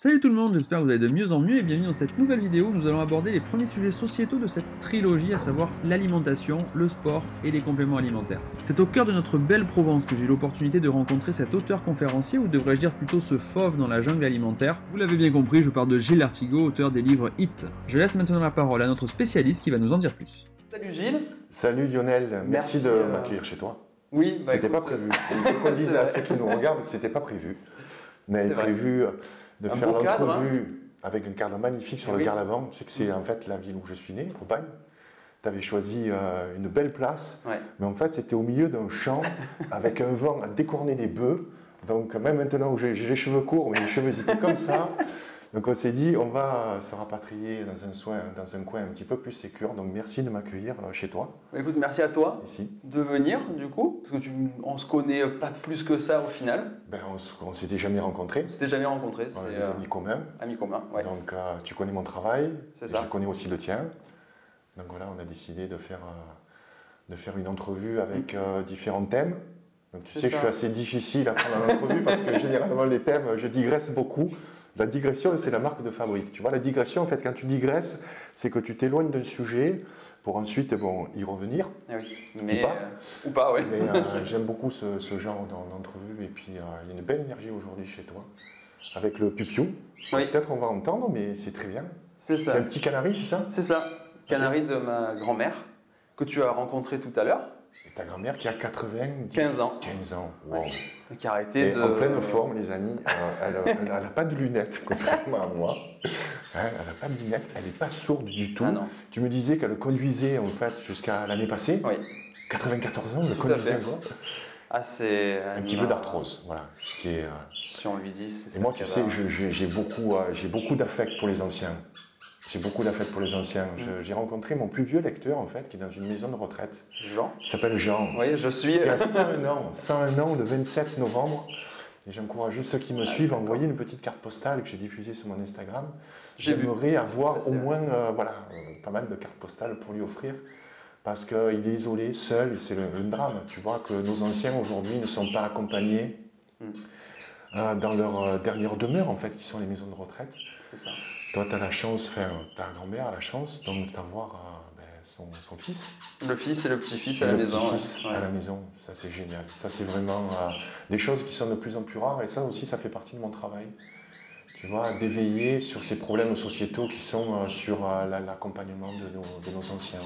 Salut tout le monde, j'espère que vous allez de mieux en mieux et bienvenue dans cette nouvelle vidéo où nous allons aborder les premiers sujets sociétaux de cette trilogie, à savoir l'alimentation, le sport et les compléments alimentaires. C'est au cœur de notre belle Provence que j'ai eu l'opportunité de rencontrer cet auteur conférencier, ou devrais-je dire plutôt ce fauve dans la jungle alimentaire. Vous l'avez bien compris, je parle de Gilles Artigot, auteur des livres Hit. Je laisse maintenant la parole à notre spécialiste qui va nous en dire plus. Salut Gilles. Salut Lionel, merci de m'accueillir chez toi. Oui, c'était pas prévu. Il faut qu'on dise à ceux qui nous regardent, c'était pas prévu. On avait prévu de faire l'entrevue avec un cadre magnifique sur le Garlaban. Tu sais que c'est en fait la ville où je suis né, au Bagne. Tu avais choisi une belle place, mais en fait c'était au milieu d'un champ avec un vent à décorner les bœufs. Donc même maintenant où j'ai les cheveux courts, mes cheveux étaient comme ça. Donc on s'est dit, on va se rapatrier dans un coin un petit peu plus sécure. Donc merci de m'accueillir chez toi. Écoute, merci à toi ici de venir du coup, parce que on se connaît pas plus que ça au final. On s'était jamais rencontrés. On s'était jamais rencontrés. On est des amis communs. Amis communs, ouais. Donc tu connais mon travail, c'est ça. Je connais aussi le tien. Donc voilà, on a décidé de faire une entrevue avec différents thèmes. Donc tu sais que je suis assez difficile à prendre en entrevue parce que généralement les thèmes, je digresse beaucoup. La digression, c'est la marque de fabrique. Tu vois, la digression, en fait, quand tu digresses, c'est que tu t'éloignes d'un sujet pour ensuite y revenir. Mais, ou pas, ouais. Mais j'aime beaucoup ce genre d'entrevue. Et puis, il y a une belle énergie aujourd'hui chez toi, avec le piou-piou. Peut-être on va entendre, mais c'est très bien. C'est ça. C'est un petit canari, c'est ça? C'est ça. Canari de ma grand-mère, que tu as rencontré tout à l'heure. Et ta grand-mère qui a 15 ans. 15 ans, wow. Qui a arrêté en pleine forme, les amis. Elle n'a pas de lunettes, contrairement à moi. Elle n'a pas de lunettes, elle n'est pas sourde du tout. Ah non. Tu me disais qu'elle conduisait en fait jusqu'à l'année passée. Oui. 94 ans, elle conduisait encore. Ah, c'est un petit peu d'arthrose, voilà. Si on lui dit, c'est et moi, tu sais, j'ai beaucoup d'affect pour les anciens. J'ai beaucoup d'affect pour les anciens. J'ai rencontré mon plus vieux lecteur, en fait, qui est dans une maison de retraite. Jean. Il s'appelle Jean. Oui, je suis. Qui a 101 ans, le 27 novembre. Et j'ai encouragé ceux qui me suivent à envoyer une petite carte postale que j'ai diffusée sur mon Instagram. J'aimerais avoir au moins pas mal de cartes postales pour lui offrir. Parce qu'il est isolé, seul, et c'est le drame. Tu vois que nos anciens, aujourd'hui, ne sont pas accompagnés dans leur dernière demeure, en fait, qui sont les maisons de retraite. C'est ça. Toi, tu as la chance, ta grand-mère a la chance donc d'avoir son fils. Le fils et le petit-fils à la maison. À la maison, ça c'est génial. Ça c'est vraiment des choses qui sont de plus en plus rares et ça aussi, ça fait partie de mon travail. Tu vois, d'éveiller sur ces problèmes sociétaux qui sont sur l'accompagnement de nos anciens.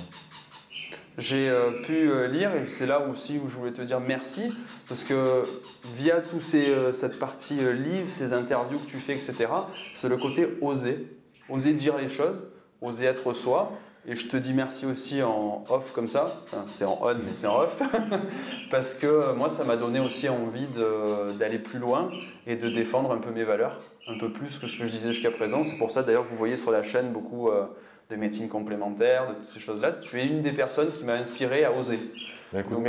J'ai pu lire, et c'est là aussi où je voulais te dire merci, parce que via cette partie livre, ces interviews que tu fais, etc., c'est le côté oser dire les choses, oser être soi. Et je te dis merci aussi en off comme ça, enfin, c'est en on mais c'est en off, parce que moi ça m'a donné aussi envie d'aller plus loin et de défendre un peu mes valeurs, un peu plus que ce que je disais jusqu'à présent. C'est pour ça d'ailleurs que vous voyez sur la chaîne beaucoup de médecine complémentaire, de toutes ces choses-là. Tu es une des personnes qui m'a inspiré à oser. Écoute, donc,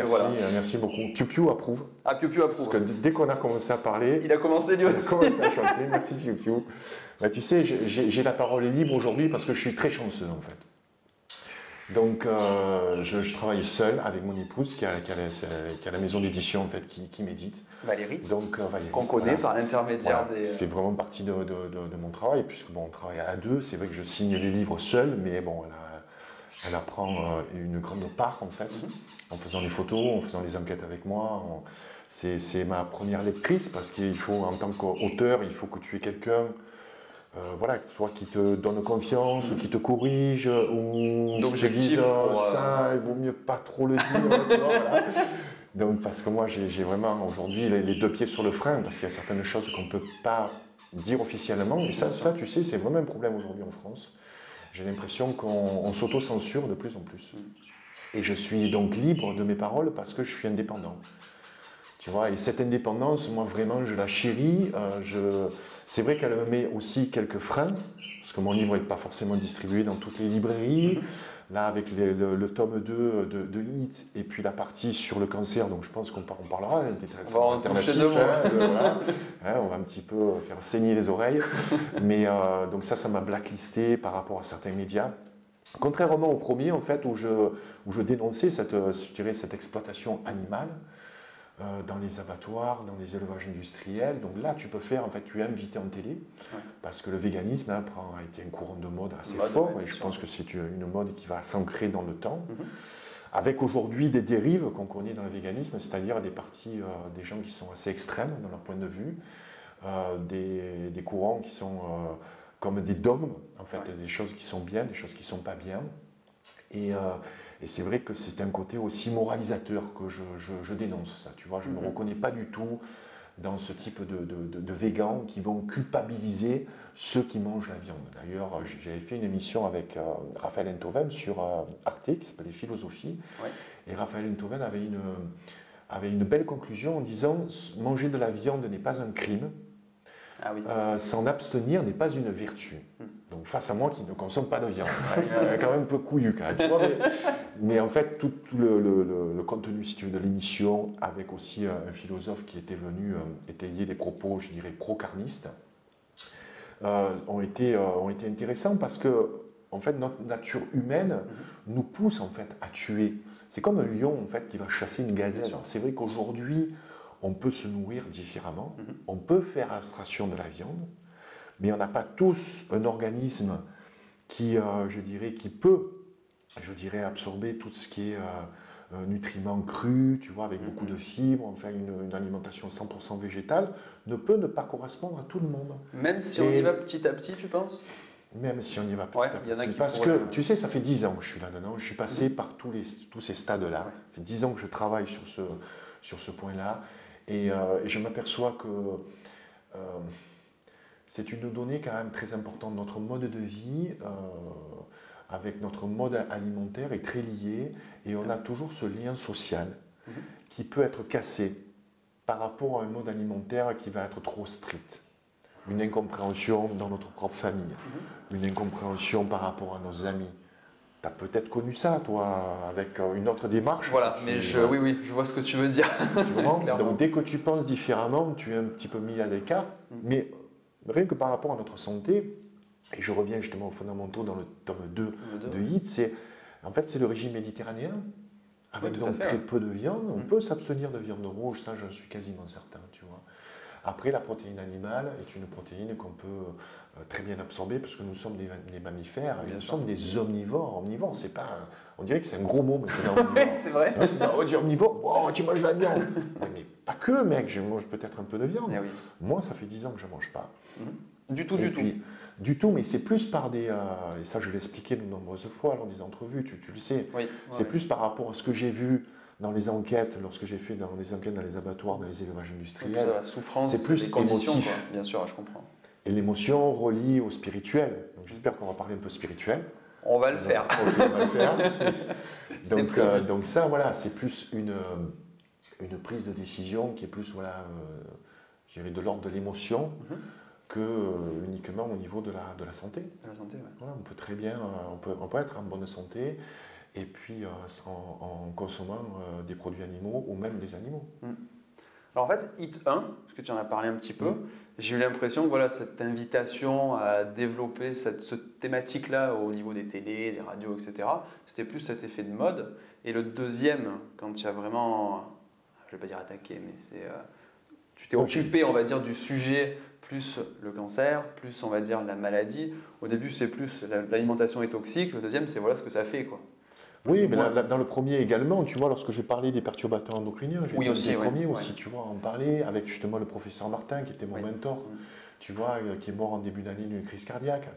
merci beaucoup. Piu-Piu approuve. Ah, Piu-Piu approuve. Parce que dès qu'on a commencé à parler, il a commencé lui aussi. Il a commencé à chanter. Merci Piu-Piu. Tu sais, j'ai la parole libre aujourd'hui parce que je suis très chanceux en fait. Donc, je travaille seul avec mon épouse qui a la maison d'édition en fait, qui médite. Valérie. Donc, Valérie. Qu'on connaît par l'intermédiaire des. Ça fait vraiment partie de mon travail, puisque on travaille à deux. C'est vrai que je signe les livres seul, mais bon, elle apprend une grande part en fait, en faisant les photos, en faisant les enquêtes avec moi. C'est ma première lectrice parce qu'il faut, en tant qu'auteur, il faut que tu aies quelqu'un. Soit qui te donne confiance, ou qui te corrige, ou qui te dise ça, il vaut mieux pas trop le dire. Tu vois, voilà. Donc, parce que moi, j'ai vraiment aujourd'hui les deux pieds sur le frein, parce qu'il y a certaines choses qu'on ne peut pas dire officiellement. Et ça, tu sais, c'est vraiment un problème aujourd'hui en France. J'ai l'impression qu'on s'auto-censure de plus en plus. Et je suis donc libre de mes paroles parce que je suis indépendant. Tu vois, et cette indépendance, moi vraiment, je la chéris. C'est vrai qu'elle me met aussi quelques freins, parce que mon livre n'est pas forcément distribué dans toutes les librairies. Là, avec le tome 2 de Hit, et puis la partie sur le cancer, donc je pense qu'on parlera des traitements alternatifs. On va un petit peu faire saigner les oreilles. Mais donc ça m'a blacklisté par rapport à certains médias. Contrairement au premier, en fait, où je dénonçais cette exploitation animale, dans les abattoirs, dans les élevages industriels. Donc là, tu peux faire, en fait, tu es invité en télé, parce que le véganisme a été un courant de mode assez fort, et je pense que c'est une mode qui va s'ancrer dans le temps. Avec aujourd'hui des dérives qu'on connaît dans le véganisme, c'est-à-dire des parties, des gens qui sont assez extrêmes dans leur point de vue, des courants qui sont comme des dogmes, en fait, des choses qui sont bien, des choses qui ne sont pas bien. Et c'est vrai que c'est un côté aussi moralisateur que je dénonce ça, tu vois. Je ne me reconnais pas du tout dans ce type de végans qui vont culpabiliser ceux qui mangent la viande. D'ailleurs, j'avais fait une émission avec Raphaël Enthoven sur Arte, qui s'appelait Philosophie, et Raphaël Enthoven avait une belle conclusion en disant « Manger de la viande n'est pas un crime, s'en abstenir n'est pas une vertu ». Donc face à moi qui ne consomme pas de viande, quand même un peu couillu quand même, tu vois, mais en fait tout le contenu, si tu veux, de l'émission, avec aussi un philosophe qui était venu étayer des propos, je dirais, pro-carnistes, ont été intéressants parce que en fait notre nature humaine nous pousse en fait à tuer. C'est comme un lion en fait qui va chasser une gazelle. C'est vrai qu'aujourd'hui on peut se nourrir différemment, on peut faire abstraction de la viande, mais on n'a pas tous un organisme qui, qui peut, absorber tout ce qui est nutriments crus, tu vois, avec beaucoup de fibres, enfin une alimentation 100% végétale, ne peut ne pas correspondre à tout le monde. Même si on y va petit à petit, tu penses ? Même si on y va petit à petit. Parce que, tu sais, ça fait 10 ans que je suis là-dedans, je suis passé par tous ces stades-là. Ça fait 10 ans que je travaille sur ce point-là, et je m'aperçois que c'est une donnée quand même très importante. Notre mode de vie, avec notre mode alimentaire, est très lié, et on a toujours ce lien social qui peut être cassé par rapport à un mode alimentaire qui va être trop strict. Une incompréhension dans notre propre famille, une incompréhension par rapport à nos amis. Tu as peut-être connu ça, toi, avec une autre démarche. Voilà, mais oui, je vois ce que tu veux dire. Donc dès que tu penses différemment, tu es un petit peu mis à l'écart, mais rien que par rapport à notre santé, et je reviens justement aux fondamentaux dans le tome 2 de HIIT, c'est le régime méditerranéen, avec donc très peu de viande. On peut s'abstenir de viande rouge, ça j'en suis quasiment certain, tu vois. Après, la protéine animale est une protéine qu'on peut très bien absorber, parce que nous sommes des mammifères, et nous sommes des omnivores. Omnivores, c'est pas on dirait que c'est un gros mot, mais c'est vrai. Tu dis omnivore, tu manges de la viande. Mais pas que, mec, je mange peut-être un peu de viande. Moi, ça fait 10 ans que je ne mange pas. Du tout, mais c'est plus par des... et ça, je l'ai expliqué de nombreuses fois lors des entrevues, tu le sais. C'est plus par rapport à ce que j'ai vu dans les enquêtes, lorsque j'ai fait dans les abattoirs, dans les élevages industriels. La souffrance, c'est plus les conditions, émotif. quoi. Bien sûr, je comprends. Et l'émotion relie au spirituel. Donc, j'espère qu'on va parler un peu spirituel. On va le faire. Ok, on va le faire. Donc ça, voilà, c'est plus une prise de décision qui est plus, je dirais, de l'ordre de l'émotion que uniquement au niveau de la santé. De la santé, Voilà, on peut très bien, on peut être en bonne santé, et puis en consommant des produits animaux ou même des animaux. Alors en fait, HIIT 1, parce que tu en as parlé un petit peu, j'ai eu l'impression que cette invitation à développer cette thématique-là au niveau des télés, des radios, etc., c'était plus cet effet de mode. Et le deuxième, quand tu as vraiment, je ne vais pas dire attaqué, mais tu t'es occupé, on va dire, du sujet, plus le cancer, plus, on va dire, la maladie. Au début, c'est plus l'alimentation est toxique. Le deuxième, c'est voilà ce que ça fait, quoi. Oui, mais dans le premier également, tu vois, lorsque j'ai parlé des perturbateurs endocriniens, j'ai été le premier aussi, tu vois, en parler avec justement le professeur Martin, qui était mon mentor, tu vois, qui est mort en début d'année d'une crise cardiaque.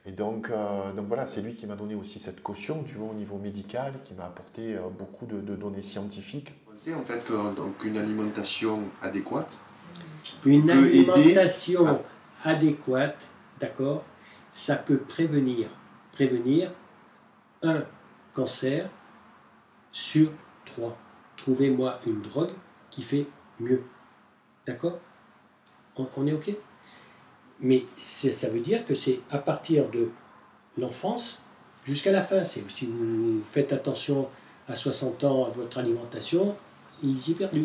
Et donc voilà, c'est lui qui m'a donné aussi cette caution, tu vois, au niveau médical, qui m'a apporté beaucoup de données scientifiques. C'est en fait qu'une alimentation adéquate. Une alimentation adéquate, d'accord, ça peut prévenir un cancer sur 3. Trouvez-moi une drogue qui fait mieux. D'accord ? On est OK ? Mais ça veut dire que c'est à partir de l'enfance jusqu'à la fin. Si vous faites attention à 60 ans à votre alimentation, ils y perdent.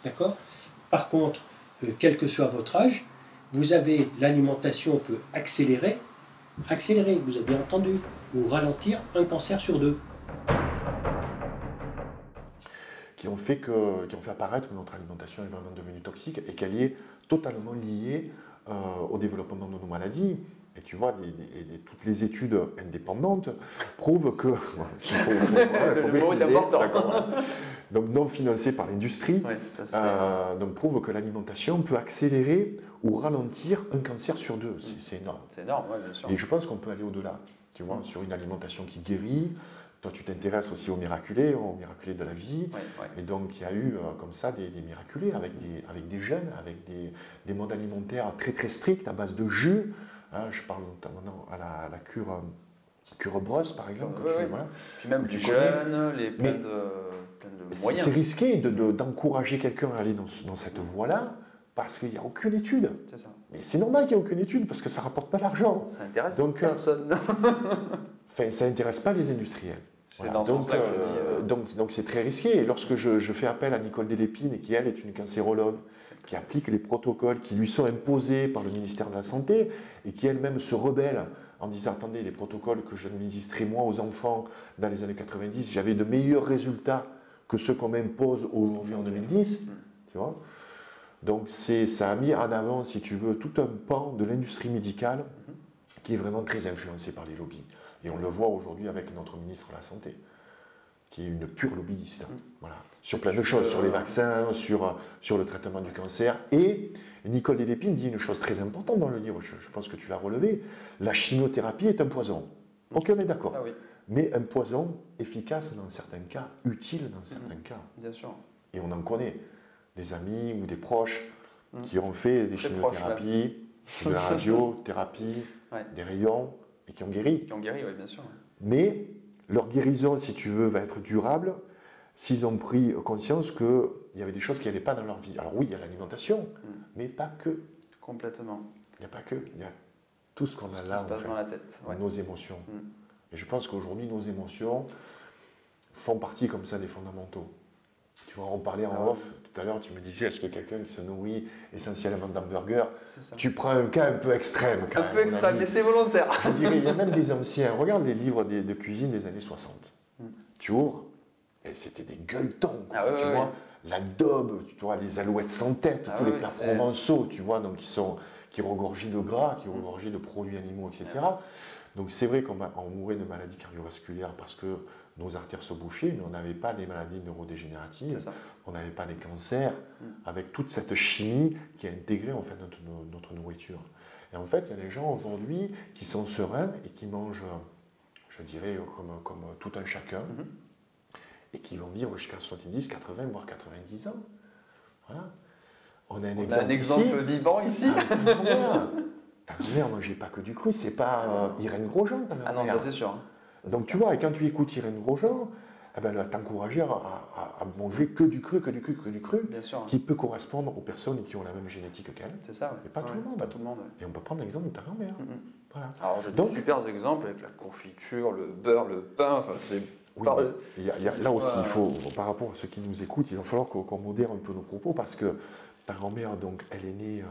D'accord ? Par contre, quel que soit votre âge, vous avez l'alimentation peut accélérer, vous avez bien entendu, ou ralentir un cancer sur 2. qui ont fait apparaître que notre alimentation est vraiment devenue toxique et qu'elle y est totalement liée au développement de nos maladies. Et tu vois, toutes les études indépendantes prouvent que... Le mot est important. Donc non financées par l'industrie, Ouais, ça, donc prouvent que l'alimentation peut accélérer ou ralentir un cancer sur 2. C'est énorme. c'est énorme, ouais, bien sûr. Et je pense qu'on peut aller au-delà, tu vois, sur une alimentation qui guérit. Toi, tu t'intéresses aussi aux miraculés de la vie. Ouais, ouais. Et donc, il y a eu comme ça des miraculés avec des jeunes, avec des modes alimentaires très très stricts à base de jus. Hein, je parle notamment à la cure brosse, par exemple. Ouais, ouais. Voilà. Puis même que du tu connais. jeûne, plein de moyens. C'est risqué d'encourager quelqu'un à aller dans cette voie-là parce qu'il n'y a aucune étude. C'est ça. Mais c'est normal qu'il n'y ait aucune étude parce que ça ne rapporte pas d'argent. Ça intéresse Donc, personne. Enfin, ça n'intéresse pas les industriels. C'est dans ce sens-là que je dis. Donc c'est très risqué. Et lorsque je fais appel à Nicole Delépine, qui elle est une cancérologue, qui applique les protocoles qui lui sont imposés par le ministère de la Santé, et qui elle-même se rebelle en disant, attendez, les protocoles que j'administrais moi aux enfants dans les années 90, j'avais de meilleurs résultats que ceux qu'on m'impose aujourd'hui en 2010. Tu vois. Donc ça a mis en avant, si tu veux, tout un pan de l'industrie médicale qui est vraiment très influencé par les lobbies. Et on le voit aujourd'hui avec notre ministre de la Santé, qui est une pure lobbyiste. Voilà. Sur plein de choses, sur les vaccins, sur le traitement du cancer. Et Nicole Delépine dit une chose très importante dans le livre, je pense que tu l'as relevé, la chimiothérapie est un poison. Ok, on est d'accord. Ah oui, Mais un poison efficace dans certains cas, utile dans certains cas. bien sûr. Et on en connaît des amis ou des proches qui ont fait des Très chimiothérapies, de la radiothérapie, Ouais. des rayons, et qui ont guéri. Qui ont guéri, oui, bien sûr. Mais leur guérison, si tu veux, va être durable s'ils ont pris conscience qu'il y avait des choses qui n'allaient pas dans leur vie. Alors oui, il y a l'alimentation, mais pas que. Complètement. Il n'y a pas que. Il y a tout ce qu'on a Ce là, qui se passe en fait, dans la tête. Ouais. nos émotions. Mm. Et je pense qu'aujourd'hui, nos émotions font partie comme ça des fondamentaux. Tu vois, on parlait en off, tout à l'heure, tu me disais, est-ce que quelqu'un qui se nourrit essentiellement d'hamburgers, C'est ça. tu prends un cas un peu extrême quand Un même, peu mon extrême, ami. mais c'est volontaire. Je dirais, il y a même des anciens, regarde les livres de cuisine des années 60. Tu ouvres, et c'était des gueuletons, quoi, Ah ouais, tu ouais, vois. ouais. La daube, tu vois, les alouettes sans tête, Ah tous ouais, les plats c'est- provençaux, tu vois, donc qui regorgent de gras, qui regorgent de produits animaux, etc. Donc c'est vrai qu'on mourait de maladies cardiovasculaires parce que nos artères se bouchaient, mais on n'avait pas les maladies neurodégénératives, C'est ça. on n'avait pas les cancers, avec toute cette chimie qui a intégré en fait notre nourriture. Et en fait, il y a des gens aujourd'hui qui sont sereins et qui mangent, je dirais, comme tout un chacun, et qui vont vivre jusqu'à 70, 80, voire 90 ans. Voilà. On a un On a un exemple ici. vivant ici. Ta grand-mère mangeait pas que du cru, c'est pas Irène Grosjean, ta Ah non, grand-mère. ça c'est sûr. Ça, Donc c'est tu vois, et quand tu écoutes Irène Grosjean, eh ben, elle va t'encourager à manger que du cru, bien sûr. qui peut correspondre aux personnes qui ont la même génétique qu'elle. C'est ça, ouais. Et pas tout le monde. Pas tout le monde, ouais. Et on peut prendre l'exemple de ta grand-mère. Voilà. Alors j'ai de Donc- super exemples avec la confiture, le beurre, le pain, enfin c'est... Oui, Par- mais là aussi, Ouais. il faut, par rapport à ceux qui nous écoutent, il va falloir qu'on modère un peu nos propos parce que ta grand-mère, donc, elle est née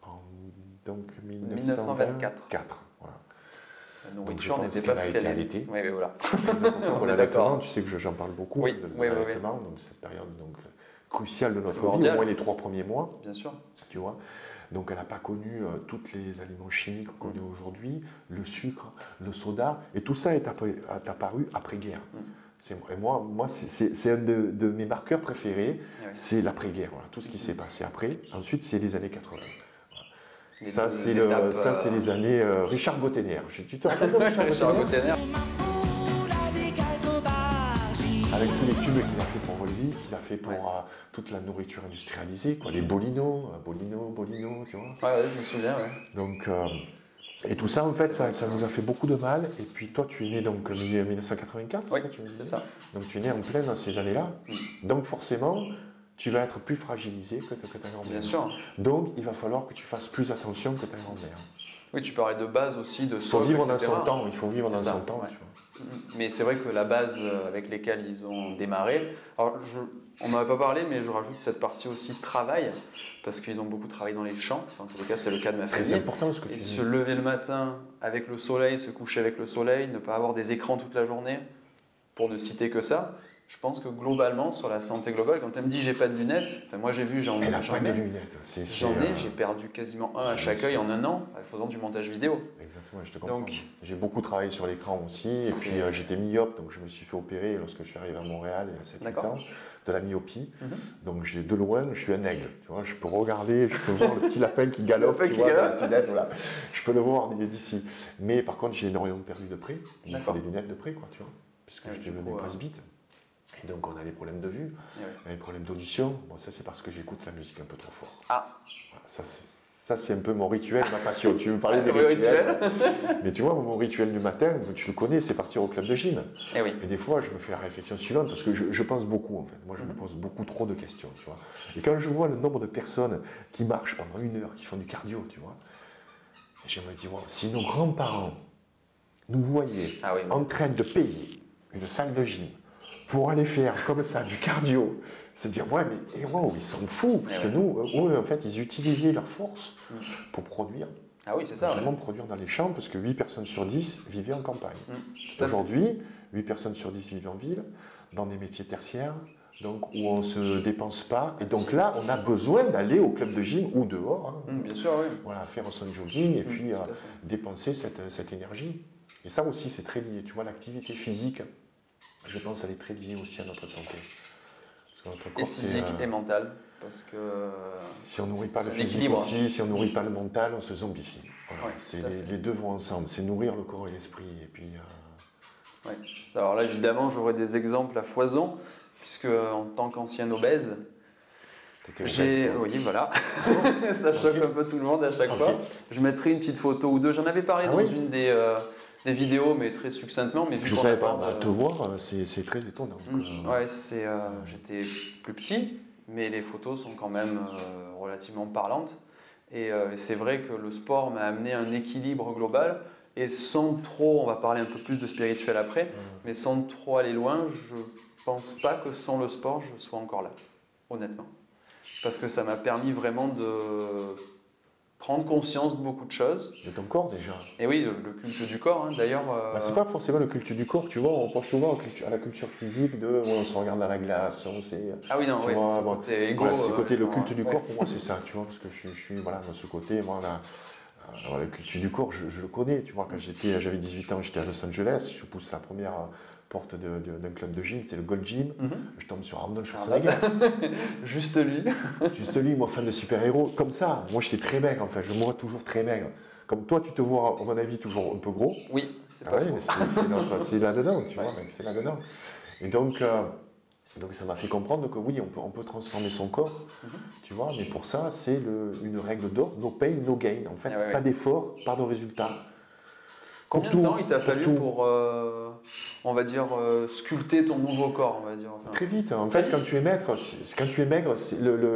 en 1924. Voilà. La Donc, nourriture je pense n'était pas qu'elle a ce été qu'elle est. allaitée. Oui, voilà. Très important pour On est l'allaitement, d'accord. tu sais que j'en parle beaucoup Oui, de oui, oui, l'allaitement, donc cette période donc, cruciale de notre vie, Primordial. au moins les 3 premiers mois, Bien sûr. tu vois. Donc elle n'a pas connu tous les aliments chimiques qu'on connaît aujourd'hui, le sucre, le soda, et tout ça est apparu après-guerre. Et moi c'est un de mes marqueurs préférés, Ouais. c'est l'après-guerre, voilà, tout ce qui s'est passé après. Ensuite, c'est les années 80. Les Ça, deux c'est étapes, les années Richard Gottener. Tu te rappelles de Richard Richard Gottener? Gottener. Avec tous les tubes qu'il a fait pour Volvic, qu'il a fait pour toute la nourriture industrialisée, quoi, les Bolino, tu vois. Ouais, je me souviens, ouais. Donc, et tout ça, en fait, ça nous a fait beaucoup de mal. Et puis toi, tu es né donc en 1984, Oui, ça, tu me disais c'est ça. Donc tu es né en plein dans ces années-là. Donc forcément, tu vas être plus fragilisé que ta grand-mère. Bien sûr. Donc il va falloir que tu fasses plus attention que ta grand-mère. Oui, tu parlais de base aussi, de Il faut socle, vivre dans etc. son temps, il faut vivre C'est dans ça, son temps. ouais. Tu vois. Mais c'est vrai que la base avec lesquelles ils ont démarré, alors on n'en a pas parlé, mais je rajoute cette partie aussi travail, parce qu'ils ont beaucoup travaillé dans les champs, enfin, en tout cas c'est le cas de ma Très famille, important ce que et tu se dis. lever le matin avec le soleil, se coucher avec le soleil, ne pas avoir des écrans toute la journée, pour ne citer que ça, Je pense que globalement, sur la santé globale, quand elle me dit j'ai pas de lunettes, enfin, moi j'ai vu, j'en Elle n'a pas de ai, lunettes. j'ai perdu quasiment un à chaque œil en un an en faisant du montage vidéo. Exactement, je te comprends. Donc, j'ai beaucoup travaillé sur l'écran aussi, et puis j'étais myope, donc je me suis fait opérer lorsque je suis arrivé à Montréal il y a 7-8 ans, de la myopie. Donc de loin, je suis un aigle, tu vois, je peux regarder, je peux voir le petit lapin qui galope, tu vois, la pinette, voilà. Je peux le voir d'ici. Mais par contre, j'ai énormément perdu de près, il me faut des lunettes de près, quoi, tu vois, puisque j'étais devenu presbyte. Et donc on a des problèmes de vue, on a des problèmes d'audition. Bon, ça c'est parce que j'écoute la musique un peu trop fort. Ah. Ça c'est un peu mon rituel, ma passion. Tu veux parler des rituels mais tu vois, mon rituel du matin, tu le connais, c'est partir au club de gym. Et des fois, je me fais la réflexion suivante parce que je pense beaucoup en fait. Moi, je me pose beaucoup trop de questions, tu vois. Et quand je vois le nombre de personnes qui marchent pendant 1 heure, qui font du cardio, tu vois, je me dis, wow, si nos grands-parents nous voyaient en train de payer une salle de gym pour aller faire comme ça du cardio, se dire ouais mais wow, ils sont fous parce que nous, eux en fait ils utilisaient leur force pour produire. Ah oui, c'est ça. Vraiment produire dans les champs parce que 8 personnes sur 10 vivaient en campagne. Aujourd'hui, 8 personnes sur 10 vivent en ville, dans des métiers tertiaires, donc où on ne se dépense pas. Et donc là, on a besoin d'aller au club de gym ou dehors. Bien sûr, oui. Voilà, faire son jogging et puis dépenser cette énergie. Et ça aussi, c'est très lié. Tu vois, l'activité physique, je pense qu'elle est très liée aussi à notre santé. Parce que notre corps, physique et mental. Parce que si on nourrit pas le physique aussi, si on nourrit pas le mental, on se zombifie. Voilà. Les deux vont ensemble. C'est nourrir le corps et l'esprit. Et puis. Alors là, évidemment, j'aurais des exemples à foison, puisque en tant qu'ancien obèse, oui, voilà, ça choque un peu tout le monde à chaque fois. Je mettrai une petite photo ou deux. J'en avais parlé dans une des vidéos, mais très succinctement. Mais vu je ne savais pas, te voir, c'est très étonnant. J'étais plus petit, mais les photos sont quand même relativement parlantes. Et c'est vrai que le sport m'a amené un équilibre global. Et sans trop, on va parler un peu plus de spirituel après, mais sans trop aller loin, je ne pense pas que sans le sport, je sois encore là, honnêtement. Parce que ça m'a permis vraiment de prendre conscience de beaucoup de choses. De ton corps déjà. Et oui, le culte du corps, d'ailleurs. C'est pas forcément le culte du corps, tu vois, on pense souvent à la culture physique on se regarde dans la glace, on sait. Ah oui, non, oui, c'est côté égo. Voilà, c'est côté le culte du corps, pour moi c'est ça, tu vois, parce que je suis dans ce côté, moi là. Alors, le culte du corps, je le connais, tu vois, quand j'avais 18 ans, j'étais à Los Angeles, je pousse la première porte d'un club de gym, c'était le Gold Gym, je tombe sur Arnold Schwarzenegger. Juste lui. Juste lui, moi fan de super-héros, comme ça, moi j'étais très maigre, enfin, je me vois toujours très maigre. Comme toi, tu te vois, à mon avis, toujours un peu gros. Oui, c'est pas faux. C'est là-dedans, tu vois, c'est là-dedans. Et donc ça m'a fait comprendre que oui, on peut transformer son corps, tu vois, mais pour ça, c'est une règle d'or, no pain, no gain. En fait, pas d'effort, pas de résultat. Combien de temps il t'a fallu pour, on va dire, sculpter ton nouveau corps, on va dire Très vite. En fait, quand tu es maigre,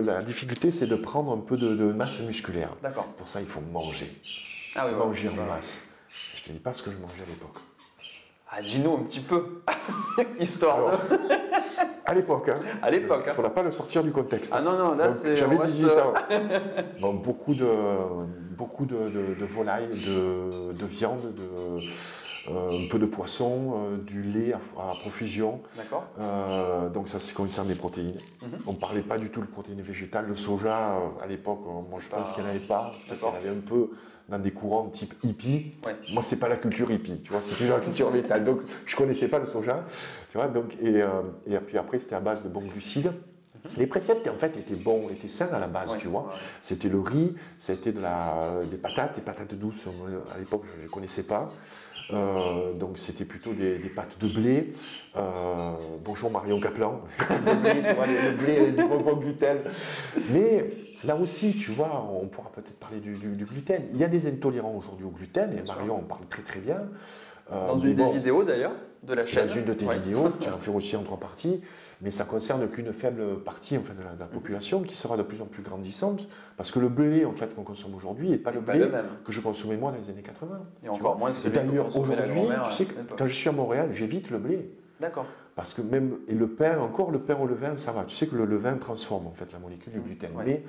la difficulté, c'est de prendre un peu de masse musculaire. D'accord. Pour ça, il faut manger. Manger en masse. Je ne te dis pas ce que je mangeais à l'époque. Ah, dis-nous un petit peu, histoire de... À l'époque, hein. À l'époque. Il ne faudra pas le sortir du contexte. Ah non, là c'est... J'avais 18 ans. Bon, beaucoup de volailles, de viande, un peu de poisson, du lait à profusion. D'accord. Donc ça concerne les protéines. On ne parlait pas du tout de protéines végétales. Le soja, à l'époque, moi je pense qu'il n'y en avait pas. Peut-être qu'il y en avait un peu dans des courants type hippie. Moi, c'est pas la culture hippie, tu vois, c'est toujours la culture végétale. Donc, je connaissais pas le soja, tu vois. Donc, et puis après, c'était à base de bons glucides. Les préceptes, en fait, étaient bons, étaient sains à la base, tu vois. C'était le riz, c'était des patates douces. À l'époque, je ne connaissais pas. Donc, c'était plutôt des pâtes de blé. Bonjour Marion Kaplan. Le blé, tu vois, le blé du bon gluten. Mais là aussi, tu vois, on pourra peut-être parler du gluten. Il y a des intolérants aujourd'hui au gluten, et Marion en parle très très bien. Dans une des vidéos d'ailleurs, de la chaîne. Dans une de tes vidéos, tu en fais aussi en 3 parties, mais ça ne concerne qu'une faible partie en fait, de la population qui sera de plus en plus grandissante, parce que le blé en fait, qu'on consomme aujourd'hui n'est pas le blé que je consommais moi dans les années 80. Et encore moins celui d'ailleurs, aujourd'hui, tu sais, quand je suis à Montréal, j'évite le blé. D'accord. Parce que même, et le pain au levain, ça va. Tu sais que le levain transforme en fait la molécule du gluten. Mais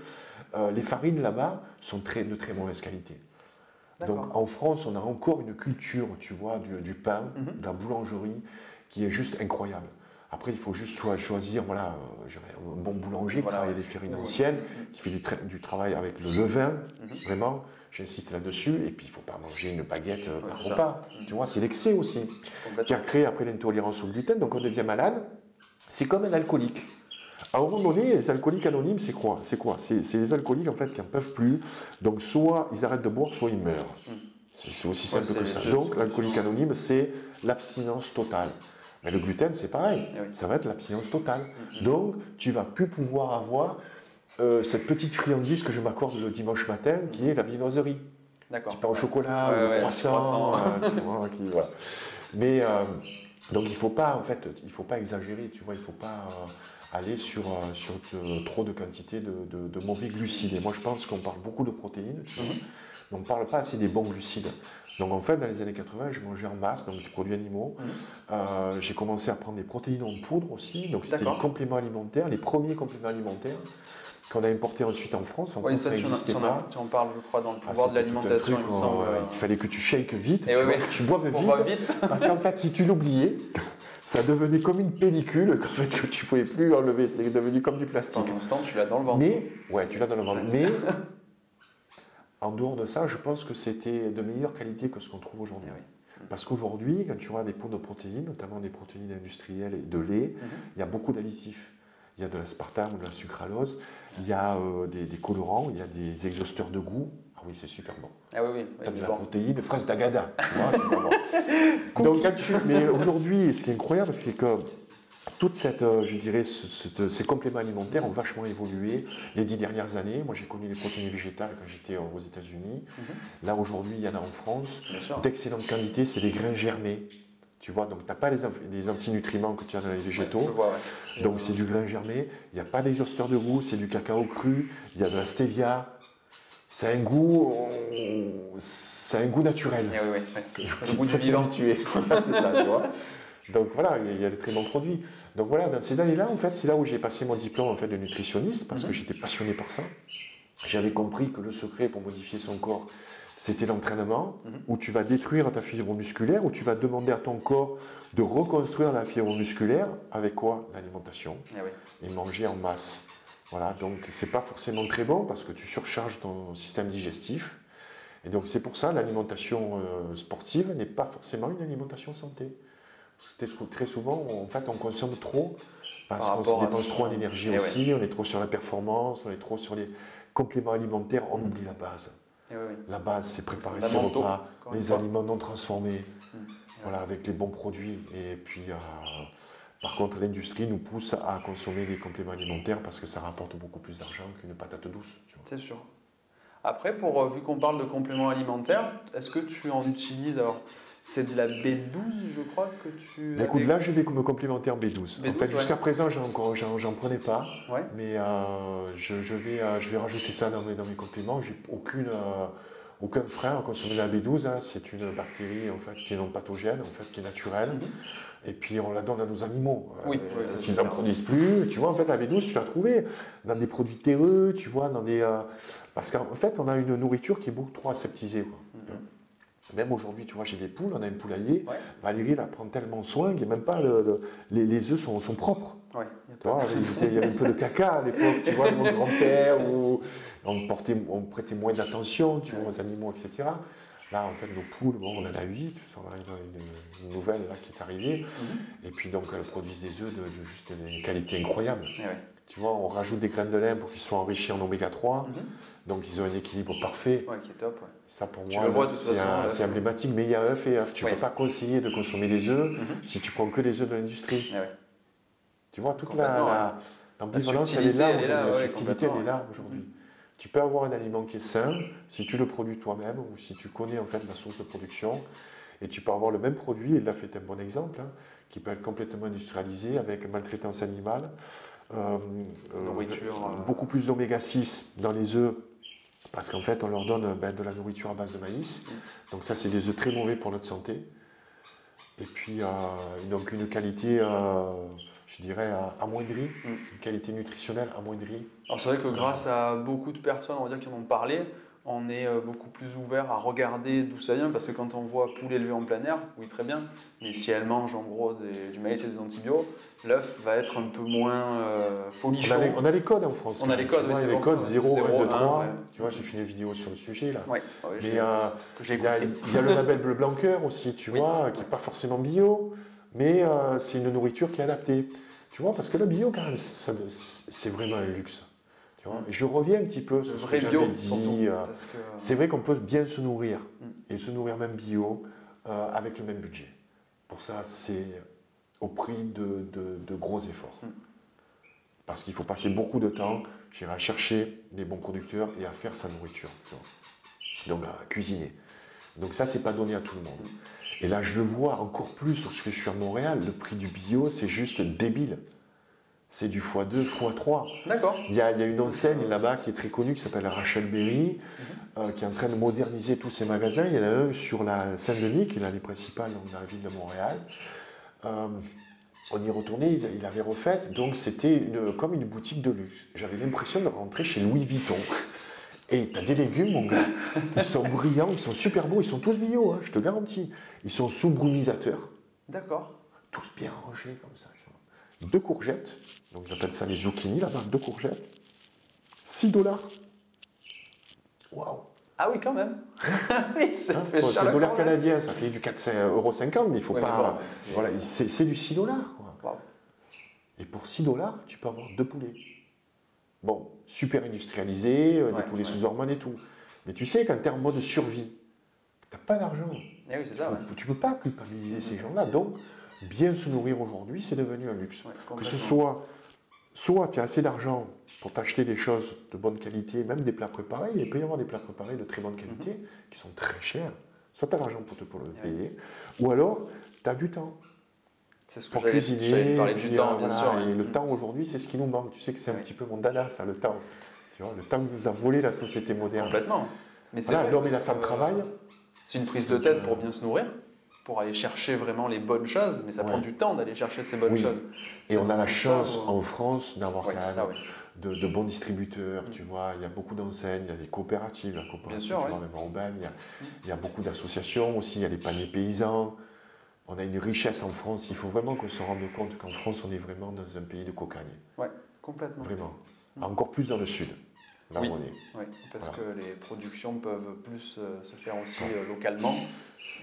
les farines là-bas sont de très mauvaise qualité. Donc en France, on a encore une culture, tu vois, du pain, de la boulangerie, qui est juste incroyable. Après, il faut juste choisir un bon boulanger qui Voilà, travaille ouais. des farines anciennes, qui fait du travail avec le levain, vraiment, j'insiste là-dessus. Et puis, il ne faut pas manger une baguette par c'est ça. repas. Tu vois, c'est l'excès aussi, qui Complètement. a créé après l'intolérance au gluten. Donc, on devient malade. C'est comme un alcoolique. À un moment donné, les alcooliques anonymes, c'est quoi? C'est les alcooliques en fait qui n'en peuvent plus. Donc soit ils arrêtent de boire, soit ils meurent. C'est aussi simple que ça. Donc l'alcoolique anonyme, c'est l'abstinence totale. Mais le gluten, c'est pareil. Ça va être l'abstinence totale. Donc tu vas plus pouvoir avoir cette petite friandise que je m'accorde le dimanche matin, qui est la viennoiserie. D'accord. Petit pain au chocolat, Ouais, le croissant. croissant. Voilà. Mais donc il faut pas exagérer, tu vois, il faut pas aller sur trop de quantité de mauvais glucides. Et moi je pense qu'on parle beaucoup de protéines, tu vois, mais on ne parle pas assez des bons glucides. Donc en fait dans les années 80, je mangeais en masse, donc des produits animaux. J'ai commencé à prendre des protéines en poudre aussi, donc c'était des compléments alimentaires, les premiers compléments alimentaires qu'on a importés ensuite en France. En France, ça n'existait pas. Tu en parles, je crois, dans le pouvoir de l'alimentation, il me semble. Il fallait que tu shakes vite, que tu boives vite. Parce qu'en fait, si tu l'oubliais, ça devenait comme une pellicule que tu ne pouvais plus enlever. C'était devenu comme du plastique. Pour l'instant, tu l'as dans le ventre. Ouais, tu l'as dans le ventre. Mais en dehors de ça, je pense que c'était de meilleure qualité que ce qu'on trouve aujourd'hui. Parce qu'aujourd'hui, quand tu vois des poudres de protéines, notamment des protéines industrielles et de lait, il y a beaucoup d'additifs. Il y a de l'aspartame ou de la sucralose, il y a des colorants, il y a des exhausteurs de goût. Ah oui, c'est super bon. Ah oui, tu as de la protéine, fraise d'agada. Donc, mais aujourd'hui, ce qui est incroyable, c'est que toute ces compléments alimentaires ont vachement évolué les 10 dernières années. Moi, j'ai connu les protéines végétales quand j'étais aux États-Unis. Là, aujourd'hui, il y en a en France. D'excellente qualité, c'est des grains germés. Tu vois, donc tu n'as pas les antinutriments que tu as dans les végétaux. Donc c'est du grain germé. Il n'y a pas d'exhausteur de goût, c'est du cacao cru. Il y a de la stevia. C'est un goût naturel. Le goût du vivant. C'est ça, tu vois. Donc voilà, il y a des très bons produits. Donc voilà, dans ces années-là, en fait, c'est là où j'ai passé mon diplôme en fait, de nutritionniste parce que j'étais passionné par ça. J'avais compris que le secret pour modifier son corps, c'était l'entraînement, où tu vas détruire ta fibre musculaire, où tu vas demander à ton corps de reconstruire la fibre musculaire. Avec quoi? L'alimentation. Et manger en masse. Voilà, donc c'est pas forcément très bon parce que tu surcharges ton système digestif. Et donc c'est pour ça l'alimentation sportive n'est pas forcément une alimentation santé. Parce que très souvent, en fait, on consomme trop parce qu'on se dépense trop en énergie aussi, on est trop sur la performance, on est trop sur les compléments alimentaires, on oublie la base. La base, c'est préparer ses repas, les aliments non transformés, voilà, avec les bons produits. Et puis, par contre, l'industrie nous pousse à consommer des compléments alimentaires parce que ça rapporte beaucoup plus d'argent qu'une patate douce. C'est sûr. Après, vu qu'on parle de compléments alimentaires, est-ce que tu en utilises c'est de la B12, je crois que tu. Écoute, là, je vais me complémenter en B12. En fait, jusqu'à présent, j'en prenais pas, mais je vais rajouter ça dans mes compléments. J'ai aucun frein à consommer de la B12. Hein. C'est une bactérie en fait qui est non pathogène, en fait qui est naturelle. Et puis on la donne à nos animaux. S'ils n'en produisent plus, tu vois, en fait, la B12, tu l'as trouvée dans des produits terreux, tu vois, dans des. Parce qu'en fait, on a une nourriture qui est beaucoup trop aseptisée. Même aujourd'hui, tu vois, j'ai des poules, on a un poulailler. Valérie la prend tellement soin qu'il n'y a même pas les œufs sont propres. Il y avait un peu de caca à l'époque, tu vois, mon grand-père, où on prêtait moins d'attention, tu vois, aux animaux, etc. Là, en fait, nos poules, bon, on en a 8, on a une nouvelle là, qui est arrivée. Et puis, donc, elles produisent des œufs de juste une qualité incroyable. Tu vois, on rajoute des graines de lin pour qu'ils soient enrichis en oméga 3. Donc, ils ont un équilibre parfait. Qui est top. Ça, pour moi, c'est emblématique. Mais il y a œuf et œuf. Tu ne peux pas conseiller de consommer des œufs si tu prends que des œufs de l'industrie. Tu vois, toute l'ambivalence, elle est là aujourd'hui. La subtilité, elle est là aujourd'hui. Tu peux avoir un aliment qui est sain si tu le produis toi-même ou si tu connais en fait la source de production. Et tu peux avoir le même produit, et là, c'est un bon exemple, qui peut être complètement industrialisé avec maltraitance animale. Beaucoup plus d'oméga 6 dans les œufs parce qu'en fait on leur donne de la nourriture à base de maïs, donc ça c'est des œufs très mauvais pour notre santé, et puis donc une qualité je dirais amoindrie, une qualité nutritionnelle amoindrie. Alors c'est vrai que grâce à beaucoup de personnes, on va dire, qui en ont parlé, on est beaucoup plus ouvert à regarder d'où ça vient, parce que quand on voit poule élevée en plein air, oui très bien, mais si elle mange en gros du maïs et des antibiotiques, l'œuf va être un peu moins folichon. On a les codes en France. On a les codes, oui, c'est les pour codes ça, 0, 1, 2, 3. ouais. Tu vois, j'ai fait une vidéo sur le sujet là. Ouais, Mais que j'ai il y a le label bleu blanc cœur aussi, tu vois, qui n'est pas forcément bio, mais c'est une nourriture qui est adaptée. Tu vois, parce que le bio, quand même, c'est vraiment un luxe. Tu vois. Et je reviens un petit peu sur ce que j'avais dit. C'est vrai qu'on peut bien se nourrir, et se nourrir même bio, avec le même budget. Pour ça, c'est au prix de gros efforts. Parce qu'il faut passer beaucoup de temps, à chercher les bons producteurs et à faire sa nourriture. Tu vois. Donc à cuisiner. Donc ça, c'est pas donné à tout le monde. Et là, je le vois encore plus sur ce que je suis à Montréal. Le prix du bio, c'est juste débile. C'est du x2, x3. D'accord. Il y a une enseigne là-bas qui est très connue, qui s'appelle Rachel Berry, qui est en train de moderniser tous ses magasins. Il y en a un sur la Saint-Denis, qui est l'année principale dans la ville de Montréal. On y retournait, il avait refait, donc c'était comme une boutique de luxe. J'avais l'impression de rentrer chez Louis Vuitton. Et t'as des légumes, mon gars, ils sont brillants, ils sont super beaux, ils sont tous bio, hein, je te garantis. Ils sont sous brumisateur. D'accord. Tous bien rangés comme ça. 2 courgettes, donc ils appellent ça les zucchini là-bas, 2 courgettes, $6. Waouh. Ah oui, quand même. Oui, ça fait cher. C'est $1 canadien, ça fait du 4,50 €, mais il ne faut pas. Voilà, c'est du $6. Quoi. Wow. Et pour $6, tu peux avoir 2 poulets. Bon, super industrialisé, des poulets sous hormones et tout. Mais tu sais qu'en termes de mode survie, tu n'as pas d'argent. Eh oui, c'est ça. Tu ne peux pas culpabiliser ces gens-là. Donc, bien se nourrir aujourd'hui, c'est devenu un luxe. Que ce soit tu as assez d'argent pour t'acheter des choses de bonne qualité, même des plats préparés. Il peut y avoir des plats préparés de très bonne qualité qui sont très chers. Soit tu as l'argent pour le payer, ou alors tu as du temps. C'est ce que pour cuisiner, du temps, bien sûr. Et le temps aujourd'hui, c'est ce qui nous manque. Tu sais que c'est un petit peu mon dada, ça, le temps. Tu vois, le temps que nous a volé la société moderne. Complètement. Mais voilà, l'homme et la femme travaillent. C'est une prise de tête pour bien se nourrir, pour aller chercher vraiment les bonnes choses, mais ça prend du temps d'aller chercher ces bonnes choses. Et on a la chance en France d'avoir quand même de bons distributeurs, tu vois. Il y a beaucoup d'enseignes, il y a des coopératives, la coopérative, tu vois, même en Aubagne, il y a beaucoup d'associations aussi, il y a les paniers paysans. On a une richesse en France, il faut vraiment qu'on se rende compte qu'en France, on est vraiment dans un pays de cocagne. Oui, complètement. Vraiment. Encore plus dans le sud, là où on est. Oui, parce que les productions peuvent plus se faire aussi localement.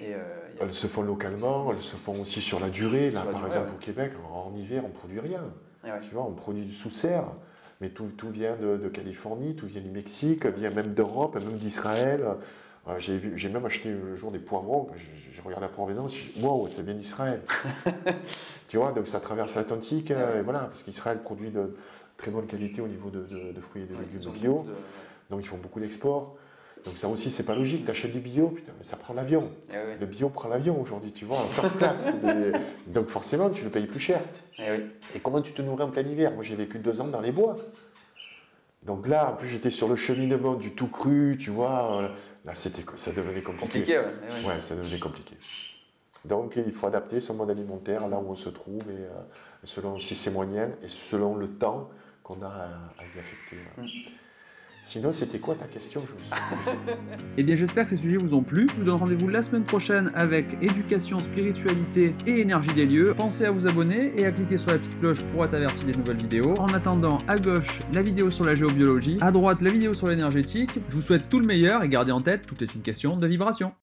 Et, elles se font localement, elles se font aussi sur la durée. Là, par exemple, au Québec, en hiver, on ne produit rien. Tu vois, on produit du sous-serre, mais tout vient de Californie, tout vient du Mexique, vient même d'Europe, même d'Israël. J'ai même acheté un jour des poivrons, j'ai regardé la provenance, je me suis dit, wow, c'est bien d'Israël. Tu vois, donc ça traverse l'Atlantique, et voilà, parce qu'Israël produit de très bonne qualité au niveau de fruits et de légumes bio, donc ils font beaucoup d'exports. Donc ça aussi, c'est pas logique, tu achètes du bio, putain, mais ça prend l'avion. Le bio prend l'avion aujourd'hui, tu vois, en first class. Donc forcément, tu le payes plus cher. Et comment tu te nourris en plein hiver? Moi, j'ai vécu 2 ans dans les bois. Donc là, en plus, j'étais sur le cheminement du tout cru, tu vois. Là, ça devenait compliqué. Ouais, ça devenait compliqué. Donc, il faut adapter son mode alimentaire là où on se trouve, et selon aussi ses moyens et selon le temps qu'on a à y affecter. Sinon, c'était quoi ta question? Je me souviens. Eh bien, j'espère que ces sujets vous ont plu. Je vous donne rendez-vous la semaine prochaine avec éducation, spiritualité et énergie des lieux. Pensez à vous abonner et à cliquer sur la petite cloche pour être averti des nouvelles vidéos. En attendant, à gauche, la vidéo sur la géobiologie, à droite, la vidéo sur l'énergétique. Je vous souhaite tout le meilleur et gardez en tête, tout est une question de vibration.